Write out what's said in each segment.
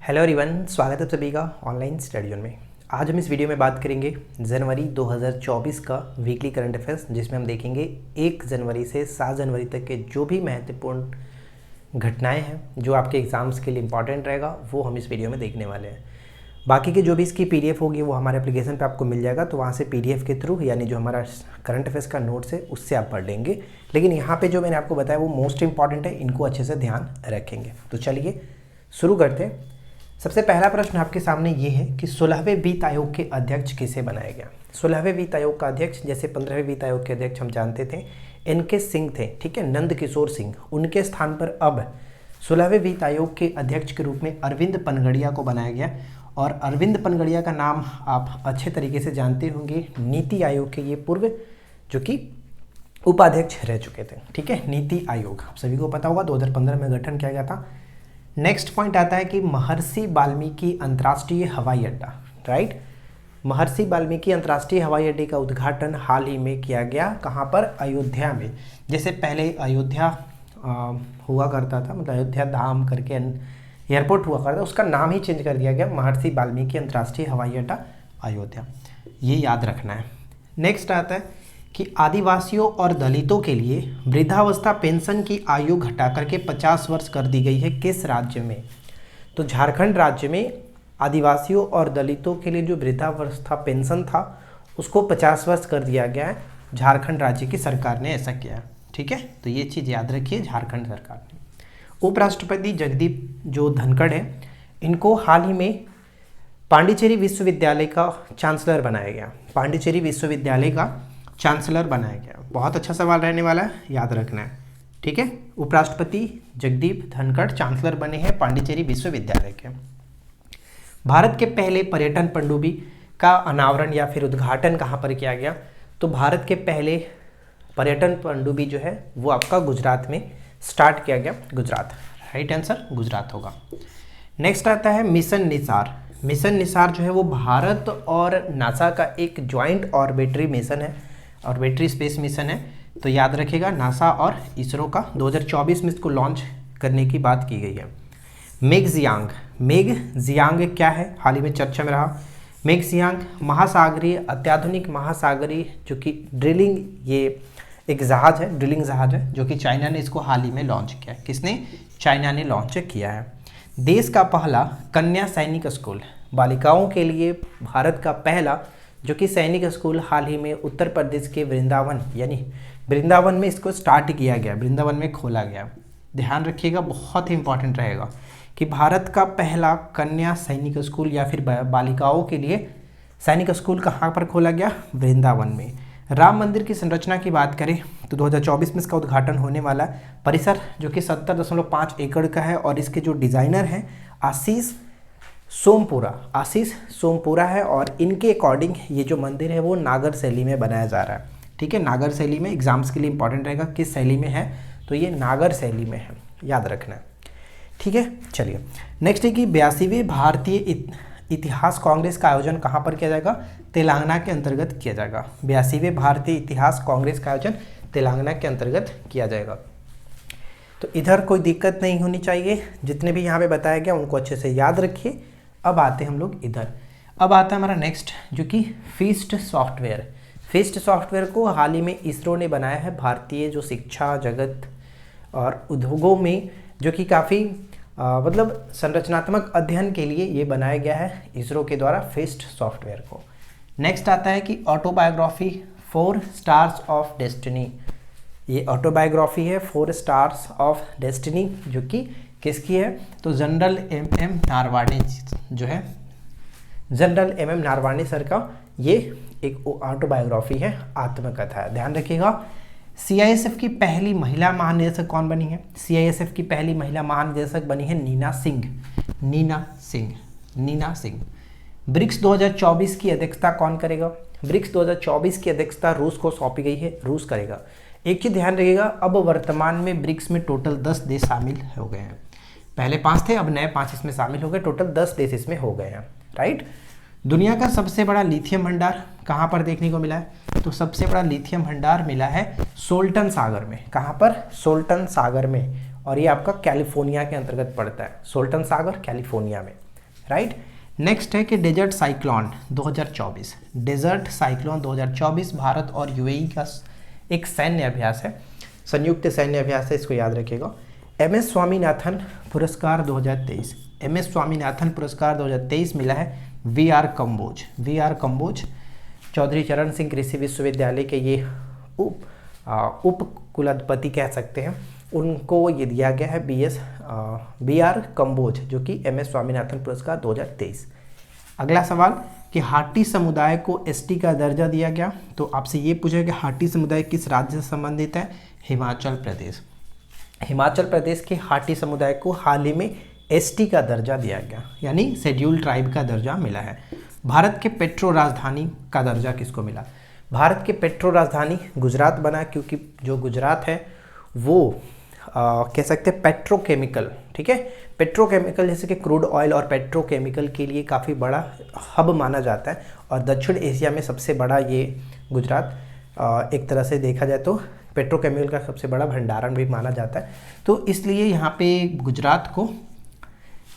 Hello everyone, स्वागत है आप सभी का ऑनलाइन स्टडी जोन में। आज हम इस वीडियो में बात करेंगे जनवरी 2024 का वीकली करंट अफेयर्स, जिसमें हम देखेंगे 1 जनवरी से 7 जनवरी तक के जो भी महत्वपूर्ण घटनाएं हैं जो आपके एग्जाम्स के लिए इंपॉर्टेंट रहेगा वो हम इस वीडियो में देखने वाले हैं। बाकी की जो भी इसकी पीडीएफ होगी वो हमारे एप्लीकेशन पे आपको मिल जाएगा, तो वहाँ से पीडीएफ के थ्रू यानी जो हमारा करंट अफेयर्स का नोट्स है उससे आप पढ़ लेंगे। लेकिन यहाँ पे जो मैंने आपको बताया वो मोस्ट इंपॉर्टेंट है, इनको अच्छे से ध्यान रखेंगे। तो चलिए शुरू करते हैं। सबसे पहला प्रश्न आपके सामने ये है कि 16वें वित्त आयोग के अध्यक्ष किसे बनाया गया। 16वें वित्त आयोग का अध्यक्ष, जैसे 15वें वित्त आयोग के अध्यक्ष हम जानते थे एनके सिंह थे, ठीक है, नंद किशोर सिंह। उनके स्थान पर अब 16वें वित्त आयोग के अध्यक्ष के रूप में अरविंद पनगड़िया को बनाया गया। और अरविंद पनगड़िया का नाम आप अच्छे तरीके से जानते होंगे, नीति आयोग के ये पूर्व जो कि उपाध्यक्ष रह चुके थे, ठीक है। नीति आयोग आप सभी को पता होगा 2015 में गठन किया गया था। नेक्स्ट पॉइंट आता है कि महर्षि वाल्मीकि अंतर्राष्ट्रीय हवाई अड्डा, राइट। महर्षि वाल्मीकि अंतर्राष्ट्रीय हवाई अड्डे का उद्घाटन हाल ही में किया गया, कहाँ पर? अयोध्या में। जैसे पहले अयोध्या हुआ करता था, मतलब अयोध्या धाम करके एयरपोर्ट हुआ करता था, उसका नाम ही चेंज कर दिया गया, महर्षि वाल्मीकि अंतर्राष्ट्रीय हवाई अड्डा अयोध्या, ये याद रखना है। नेक्स्ट आता है कि आदिवासियों और दलितों के लिए वृद्धावस्था पेंशन की आयु घटाकर के 50 वर्ष कर दी गई है, किस राज्य में? तो झारखंड राज्य में आदिवासियों और दलितों के लिए जो वृद्धावस्था पेंशन था उसको 50 वर्ष कर दिया गया है। झारखंड राज्य की सरकार ने ऐसा किया है, ठीक है। तो ये चीज़ याद रखिए, झारखंड सरकार ने। उपराष्ट्रपति जगदीप जो धनखड़ है, इनको हाल ही में पांडिचेरी विश्वविद्यालय का चांसलर बनाया गया। पांडिचेरी विश्वविद्यालय का चांसलर बनाया गया। बहुत अच्छा सवाल रहने वाला है, याद रखना है, ठीक है। उपराष्ट्रपति जगदीप धनखड़ चांसलर बने हैं पांडिचेरी विश्वविद्यालय के। भारत के पहले पर्यटन पनडुब्बी का अनावरण या फिर उद्घाटन कहाँ पर किया गया? तो भारत के पहले पर्यटन पनडुब्बी जो है वो आपका गुजरात में स्टार्ट किया गया, गुजरात। राइट आंसर गुजरात होगा। नेक्स्ट आता है मिशन निसार। मिशन निसार जो है वो भारत और नासा का एक ज्वाइंट ऑर्बिटरी मिशन है, ऑर्बिटरी स्पेस मिशन है। तो याद रखिएगा, नासा और इसरो का 2024 में इसको लॉन्च करने की बात की गई है। मेघजियांग, मेघजियांग क्या है? हाल ही में चर्चा में रहा। मेघजियांग महासागरीय, अत्याधुनिक महासागरीय जो कि ड्रिलिंग, ये एक जहाज है, ड्रिलिंग जहाज है, जो कि चाइना ने इसको हाल ही में लॉन्च किया है। किसने? चाइना ने लॉन्च किया है। देश का पहला कन्या सैनिक स्कूल, बालिकाओं के लिए भारत का पहला जो कि सैनिक स्कूल हाल ही में उत्तर प्रदेश के वृंदावन, यानी वृंदावन में इसको स्टार्ट किया गया, वृंदावन में खोला गया। ध्यान रखिएगा, बहुत ही इंपॉर्टेंट रहेगा कि भारत का पहला कन्या सैनिक स्कूल या फिर बालिकाओं के लिए सैनिक स्कूल कहाँ पर खोला गया? वृंदावन में। राम मंदिर की संरचना की बात करें तो 2024 में इसका उद्घाटन होने वाला है। परिसर जो कि 70.5 एकड़ का है और इसके जो डिज़ाइनर हैं आशीष सोमपुरा है। और इनके अकॉर्डिंग ये जो मंदिर है वो नागर शैली में बनाया जा रहा है, ठीक है। नागर शैली में एग्जाम्स के लिए इंपॉर्टेंट रहेगा किस शैली में है, तो ये नागर शैली में है, याद रखना है, ठीक है। चलिए नेक्स्ट है कि 82वें भारतीय इतिहास कांग्रेस का आयोजन कहाँ पर किया जाएगा? तेलंगाना के अंतर्गत किया जाएगा। 82वें भारतीय इतिहास कांग्रेस का आयोजन तेलंगाना के अंतर्गत किया जाएगा। तो इधर कोई दिक्कत नहीं होनी चाहिए, जितने भी यहाँ पे बताया गया उनको अच्छे से याद रखिए। अब आते हैं हम लोग इधर, अब आता है हमारा नेक्स्ट जो कि फिस्ट सॉफ्टवेयर। फिस्ट सॉफ्टवेयर को हाल ही में इसरो ने बनाया है, भारतीय जो शिक्षा जगत और उद्योगों में जो कि काफ़ी मतलब संरचनात्मक अध्ययन के लिए ये बनाया गया है इसरो के द्वारा फिस्ट सॉफ्टवेयर को। नेक्स्ट आता है कि ऑटोबायोग्राफी 4 स्टार्स ऑफ डेस्टिनी। ये ऑटोबायोग्राफी है 4 स्टार्स ऑफ डेस्टिनी, जो कि किसकी है? तो जनरल एम नारवाणे जो है, जनरल एम नारवाणे सर का ये एक ऑटोबायोग्राफी है, आत्मकथा है। ध्यान रखिएगा। सीआईएसएफ की पहली महिला महानिदेशक कौन बनी है? सीआईएसएफ की पहली महिला महानिदेशक बनी है नीना सिंह। ब्रिक्स 2024 की अध्यक्षता कौन करेगा? ब्रिक्स 2024 की अध्यक्षता रूस को सौंपी गई है, रूस करेगा। एक चीज ध्यान रखिएगा, अब वर्तमान में ब्रिक्स में टोटल 10 देश शामिल हो गए हैं। पहले 5 थे, अब नए 5 इसमें शामिल हो गए, टोटल 10 देश इसमें हो गए हैं, राइट। दुनिया का सबसे बड़ा लिथियम भंडार कहाँ पर देखने को मिला है? तो सबसे बड़ा लिथियम भंडार मिला है सोल्टन सागर में। कहाँ पर? सोल्टन सागर में। और ये आपका कैलिफोर्निया के अंतर्गत पड़ता है, सोल्टन सागर कैलिफोर्निया में। राइट। नेक्स्ट है कि desert cyclone 2024, desert cyclone 2024 Bharat और यूएई का एक सैन्य अभ्यास है, संयुक्त सैन्य अभ्यास है, इसको याद रखिएगा। एमएस स्वामीनाथन पुरस्कार 2023, एमएस स्वामीनाथन पुरस्कार 2023 मिला है वीआर कंबोज, चौधरी चरण सिंह कृषि विश्वविद्यालय के ये उप कुलपति कह सकते हैं, उनको ये दिया गया है वीआर कंबोज, जो कि एमएस स्वामीनाथन पुरस्कार 2023। अगला सवाल कि हाटी समुदाय को एसटी का दर्जा दिया गया, तो आपसे ये पूछा कि हाटी समुदाय किस राज्य से संबंधित है? हिमाचल प्रदेश। हिमाचल प्रदेश के हाटी समुदाय को हाल ही में एसटी का दर्जा दिया गया, यानी शेड्यूल्ड ट्राइब का दर्जा मिला है। भारत के पेट्रो राजधानी का दर्जा किसको मिला? भारत के पेट्रो राजधानी गुजरात बना, क्योंकि जो गुजरात है वो कह सकते हैं पेट्रोकेमिकल, ठीक है, पेट्रोकेमिकल जैसे कि क्रूड ऑयल और पेट्रोकेमिकल के लिए काफ़ी बड़ा हब माना जाता है, और दक्षिण एशिया में सबसे बड़ा ये गुजरात एक तरह से देखा जाए तो पेट्रोकेमिकल का सबसे बड़ा भंडारण भी माना जाता है। तो इसलिए यहाँ पे गुजरात को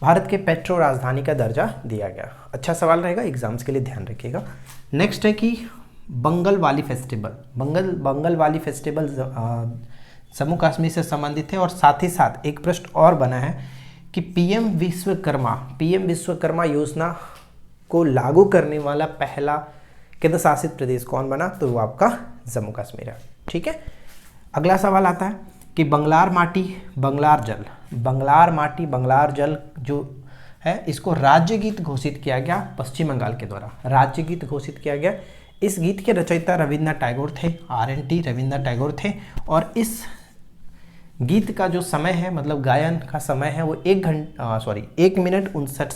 भारत के पेट्रो राजधानी का दर्जा दिया गया। अच्छा सवाल रहेगा, एग्जाम्स के लिए ध्यान रखिएगा। नेक्स्ट है कि बंगल वाली फेस्टिवल जम्मू कश्मीर से संबंधित है, और साथ ही साथ एक प्रश्न और बना है कि पीएम विश्वकर्मा योजना को लागू करने वाला पहला केंद्र शासित प्रदेश कौन बना? तो वो आपका जम्मू कश्मीर है, ठीक है। अगला सवाल आता है कि बंगलार बंगलार जल जो है इसको राज्य गीत घोषित किया गया पश्चिम बंगाल के द्वारा, राज्य गीत घोषित किया गया। इस गीत के रचयिता रविन्द्रनाथ टैगोर थे, RNT रविन्द्रनाथ टैगोर थे, और इस गीत का जो समय है, मतलब गायन का समय है, वो 1 मिनट 59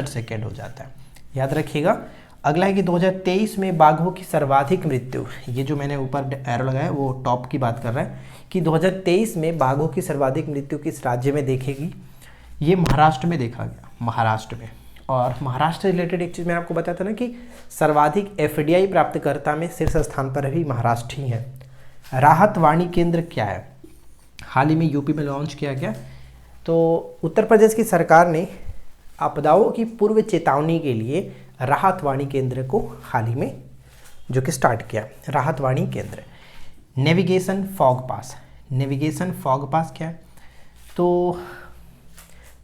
सेकेंड हो जाता है, याद रखिएगा। अगला है कि 2023 में बाघों की सर्वाधिक मृत्यु, ये जो मैंने ऊपर एरो लगाया है वो टॉप की बात कर रहा है कि 2023 में बाघों की सर्वाधिक मृत्यु किस राज्य में देखेगी? ये महाराष्ट्र में देखा गया, महाराष्ट्र में। और महाराष्ट्र रिलेटेड एक चीज़ मैंने आपको बताया था ना कि सर्वाधिक FDI प्राप्तकर्ता में शीर्ष स्थान पर भी महाराष्ट्र ही है। राहत वाणी केंद्र क्या है? हाल ही में यूपी में लॉन्च किया गया। तो उत्तर प्रदेश की सरकार ने आपदाओं की पूर्व चेतावनी के लिए राहत वाणी केंद्र को हाल ही में जो कि स्टार्ट किया, राहत वाणी केंद्र। नेविगेशन फॉग पास क्या है? तो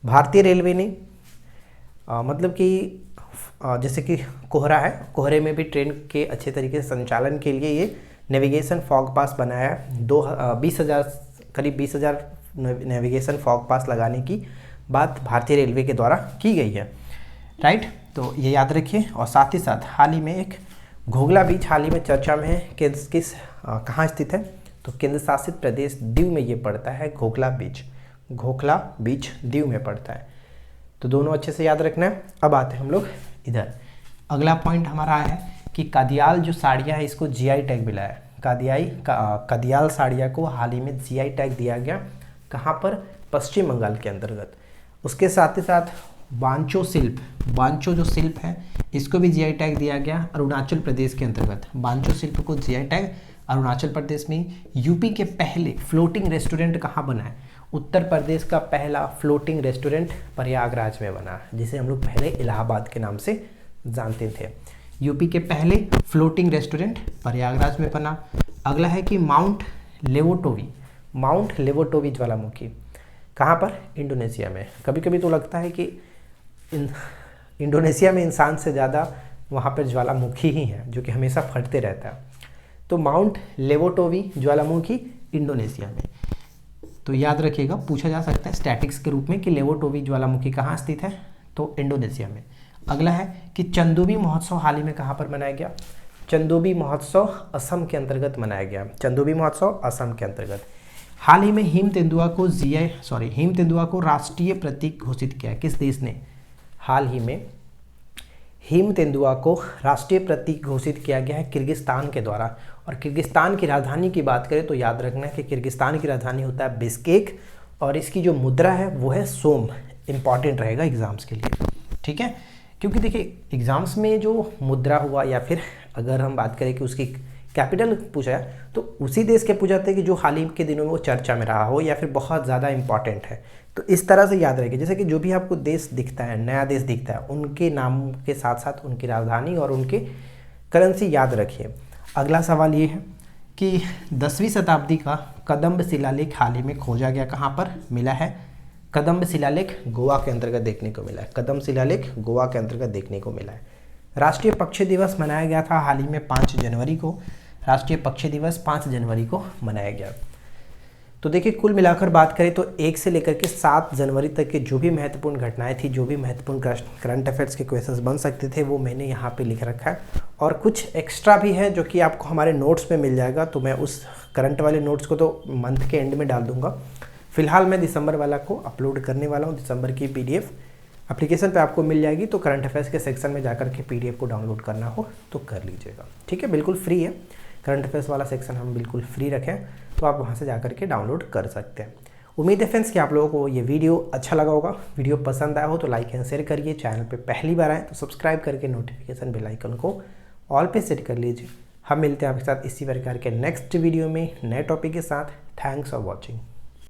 भारतीय रेलवे ने मतलब कि जैसे कि कोहरा है, कोहरे में भी ट्रेन के अच्छे तरीके से संचालन के लिए ये नेविगेशन फॉग पास बनाया है। 20,000 नेविगेशन फॉग पास लगाने की बात भारतीय रेलवे के द्वारा की गई है, राइट। तो ये याद रखिए। और साथ ही साथ हाल ही में एक घोघला बीच हाल ही में चर्चा में है, कहाँ स्थित है? तो केंद्र शासित प्रदेश दीव में ये पड़ता है, घोघला बीच दीव में पड़ता है। तो दोनों अच्छे से याद रखना है। अब आते हैं हम लोग इधर, अगला पॉइंट हमारा है कि कदियाल जो साड़ियाँ है इसको GI टैग मिला है। कदियाल साड़ियाँ को हाल ही में GI टैग दिया गया, कहाँ पर? पश्चिम बंगाल के अंतर्गत। उसके साथ ही साथ बांचो जो शिल्प है इसको भी GI टैग दिया गया अरुणाचल प्रदेश के अंतर्गत। बांचो शिल्प को GI टैग अरुणाचल प्रदेश में। यूपी के पहले फ्लोटिंग रेस्टोरेंट कहाँ बना है? उत्तर प्रदेश का पहला फ्लोटिंग रेस्टोरेंट प्रयागराज में बना, जिसे हम लोग पहले इलाहाबाद के नाम से जानते थे। यूपी के पहले फ्लोटिंग रेस्टोरेंट प्रयागराज में बना। अगला है कि माउंट लेवोटोवी ज्वालामुखी कहाँ पर? इंडोनेशिया में। कभी कभी तो लगता है कि इंडोनेशिया में इंसान से ज़्यादा वहाँ पर ज्वालामुखी ही है, जो कि हमेशा फटते रहता है। तो माउंट लेवोटोवी ज्वालामुखी इंडोनेशिया में। तो याद रखिएगा, पूछा जा सकता है स्टैटिक्स के रूप में कि लेवोटोवी ज्वालामुखी कहाँ स्थित है? तो इंडोनेशिया में। अगला है कि चंदोबी महोत्सव हाल ही में कहाँ पर मनाया गया? चंदोबी महोत्सव असम के अंतर्गत मनाया गया। चंदोबी महोत्सव असम के अंतर्गत। हाल ही में हिम तेंदुआ को राष्ट्रीय प्रतीक घोषित किया। किस देश ने? हाल ही में हिम तेंदुआ को राष्ट्रीय प्रतीक घोषित किया गया है किर्गिस्तान के द्वारा। और किर्गिस्तान की राजधानी की बात करें तो याद रखना है कि किर्गिस्तान की राजधानी होता है बिश्केक, और इसकी जो मुद्रा है वो है सोम। इंपॉर्टेंट रहेगा एग्जाम्स के लिए, ठीक है। क्योंकि देखिए एग्जाम्स में जो मुद्रा हुआ, या फिर अगर हम बात करें कि उसकी कैपिटल पूछा है तो उसी देश के पूछाते हैं कि जो हाल ही के दिनों में वो चर्चा में रहा हो या फिर बहुत ज़्यादा इंपॉर्टेंट है। तो इस तरह से याद रखें, जैसे कि जो भी आपको देश दिखता है, नया देश दिखता है, उनके नाम के साथ साथ उनकी राजधानी और उनके करेंसी याद रखिए। अगला सवाल ये है कि 10वीं शताब्दी का कदम्ब शिलालेख हाल ही में खोजा गया, कहाँ पर मिला है? कदम्ब शिलालेख गोवा के अंतर्गत देखने को मिला है। कदम्ब शिलालेख गोवा के अंतर्गत देखने को मिला है। राष्ट्रीय पक्षी दिवस मनाया गया था हाल ही में 5 जनवरी को। राष्ट्रीय पक्षी दिवस 5 जनवरी को मनाया गया। तो देखिए कुल मिलाकर बात करें तो 1 से लेकर के 7 जनवरी तक के जो भी महत्वपूर्ण घटनाएं थी, जो भी महत्वपूर्ण करंट अफेयर्स के क्वेश्चंस बन सकते थे, वो मैंने यहाँ पे लिख रखा है। और कुछ एक्स्ट्रा भी है जो कि आपको हमारे नोट्स में मिल जाएगा, तो मैं उस करंट वाले नोट्स को तो मंथ के एंड में डाल दूंगा। फिलहाल मैं दिसंबर वाला को अपलोड करने वाला हूँ। दिसंबर की PDF एप्लीकेशन पे आपको मिल जाएगी, तो करंट अफेयर्स के सेक्शन में जाकर के PDF को डाउनलोड करना हो तो कर लीजिएगा। ठीक है, बिल्कुल फ्री है। करंट अफेयर्स वाला सेक्शन हम बिल्कुल फ्री रखें, तो आप वहाँ से जाकर के डाउनलोड कर सकते हैं। उम्मीद है फ्रेंड्स कि आप लोगों को ये वीडियो अच्छा लगा होगा। वीडियो पसंद आया हो तो लाइक एंड शेयर करिए। चैनल पे पहली बार आए तो सब्सक्राइब करके नोटिफिकेशन बेल आइकन को ऑल पे सेट कर लीजिए। हम मिलते हैं आपके साथ इसी प्रकार के नेक्स्ट वीडियो में नए टॉपिक के साथ। Thanks for watching.